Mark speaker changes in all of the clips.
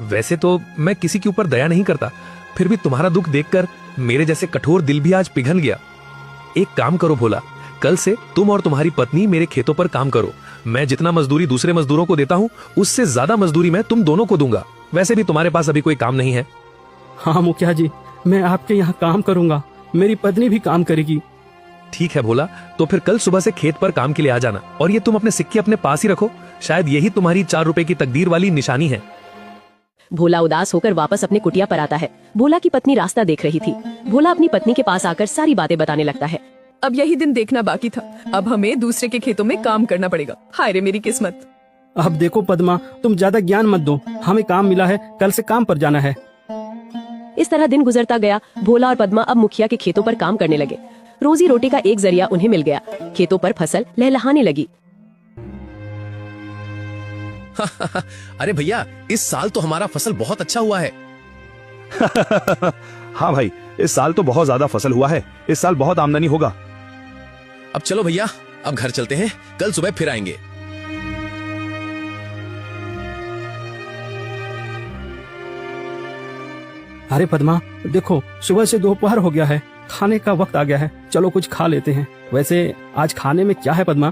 Speaker 1: वैसे तो मैं किसी के ऊपर दया नहीं करता, फिर भी तुम्हारा दुख देखकर मेरे जैसे कठोर दिल भी आज पिघल गया। एक काम करो भोला, कल से तुम और तुम्हारी पत्नी मेरे खेतों पर काम करो। मैं जितना मजदूरी दूसरे मजदूरों को देता हूँ, उससे ज्यादा मजदूरी मैं तुम दोनों को दूंगा। वैसे भी तुम्हारे पास अभी कोई काम नहीं है।
Speaker 2: हाँ मुखिया जी, मैं आपके यहाँ काम करूंगा, मेरी पत्नी भी काम करेगी।
Speaker 1: ठीक है भोला, तो फिर कल सुबह से खेत पर काम के लिए आ जाना। और ये तुम अपने सिक्के अपने पास ही रखो, शायद यही तुम्हारी 4 रुपए की तकदीर वाली निशानी है।
Speaker 3: भोला उदास होकर वापस अपने कुटिया पर आता है। भोला की पत्नी रास्ता देख रही थी। भोला अपनी पत्नी के पास आकर सारी बातें बताने लगता है।
Speaker 4: अब यही दिन देखना बाकी था, अब हमें दूसरे के खेतों में काम करना पड़ेगा। हाय रे मेरी किस्मत।
Speaker 2: अब देखो पद्मा, तुम ज्यादा ज्ञान मत दो, हमें काम मिला है, कल से काम पर जाना है।
Speaker 3: इस तरह दिन गुजरता गया। भोला और पद्मा अब मुखिया के खेतों पर काम करने लगे। रोजी रोटी का एक जरिया उन्हें मिल गया। खेतों पर फसल लहलहाने लगी।
Speaker 5: अरे भैया, इस साल तो हमारा फसल बहुत अच्छा हुआ है।
Speaker 6: हाँ भाई, इस साल तो बहुत ज्यादा फसल हुआ है, इस साल बहुत आमदनी होगा।
Speaker 5: अब चलो भैया, अब घर चलते हैं, कल सुबह फिर आएंगे।
Speaker 2: अरे पद्मा, देखो सुबह से दोपहर हो गया है, खाने का वक्त आ गया है, चलो कुछ खा लेते हैं। वैसे आज खाने में क्या है पद्मा?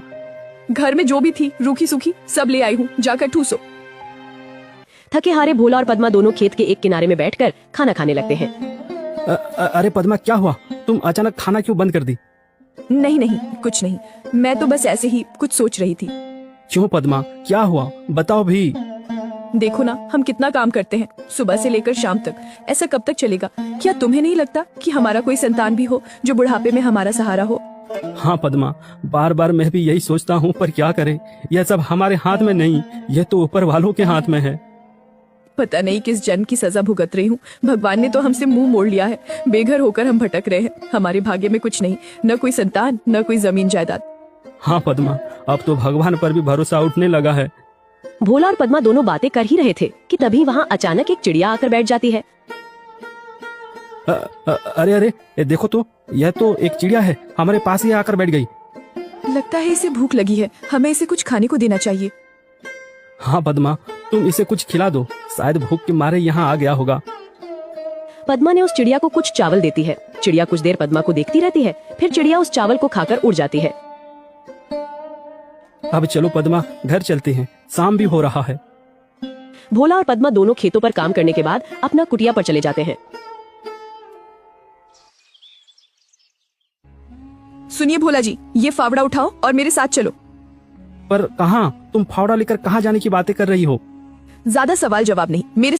Speaker 4: घर में जो भी थी रूखी सूखी सब ले आई हूँ, जाकर ठूसो।
Speaker 3: थके हारे भोला और पद्मा दोनों खेत के एक किनारे में बैठकर खाना खाने लगते हैं।
Speaker 2: अरे पद्मा, क्या हुआ? तुम अचानक खाना क्यों बंद कर दी?
Speaker 4: नहीं नहीं, कुछ नहीं, मैं तो बस ऐसे ही कुछ सोच रही थी।
Speaker 2: क्यों पद्मा, क्या हुआ, बताओ भी।
Speaker 4: देखो ना, हम कितना काम करते हैं सुबह से लेकर शाम तक। ऐसा कब तक चलेगा? क्या तुम्हें नहीं लगता कि हमारा कोई संतान भी हो जो बुढ़ापे में हमारा सहारा हो?
Speaker 2: हाँ पद्मा, बार बार मैं भी यही सोचता हूँ, पर क्या करें, यह सब हमारे हाथ में नहीं, यह तो ऊपर वालों के हाथ में है।
Speaker 4: पता नहीं किस जन्म की सजा भुगत रही हूँ। भगवान ने तो हमसे मुंह मोड़ लिया है। बेघर होकर हम भटक रहे हैं। हमारे भाग्य में कुछ नहीं, न कोई संतान, न कोई जमीन जायदाद।
Speaker 2: हाँ पद्मा, अब तो भगवान पर भी भरोसा उठने लगा है।
Speaker 3: भोला और पद्मा दोनों बातें कर ही रहे थे कि तभी वहाँ अचानक एक चिड़िया आकर बैठ जाती है।
Speaker 2: अरे अरे, ये देखो तो, यह तो एक चिड़िया है, हमारे पास ही आकर बैठ गई।
Speaker 4: लगता है इसे भूख लगी है, हमें इसे कुछ खाने को देना चाहिए।
Speaker 2: हाँ पद्मा, तुम इसे कुछ खिला दो, शायद भूख के मारे यहाँ आ गया होगा।
Speaker 3: पद्मा ने उस चिड़िया को कुछ चावल देती है। चिड़िया कुछ देर पद्मा को देखती रहती है, फिर चिड़िया उस चावल को खाकर उड़ जाती है।
Speaker 2: अब चलो पद्मा, घर चलते हैं, शाम भी हो रहा है।
Speaker 3: भोला और पद्मा दोनों खेतों पर काम करने के बाद अपना कुटिया पर चले जाते हैं।
Speaker 4: सुनिए भोला जी, ये फावड़ा उठाओ और मेरे साथ चलो।
Speaker 2: पर कहाँ? तुम फावड़ा लेकर कहाँ जाने की बातें कर रही हो?
Speaker 4: ज्यादा सवाल जवाब नहीं, मेरे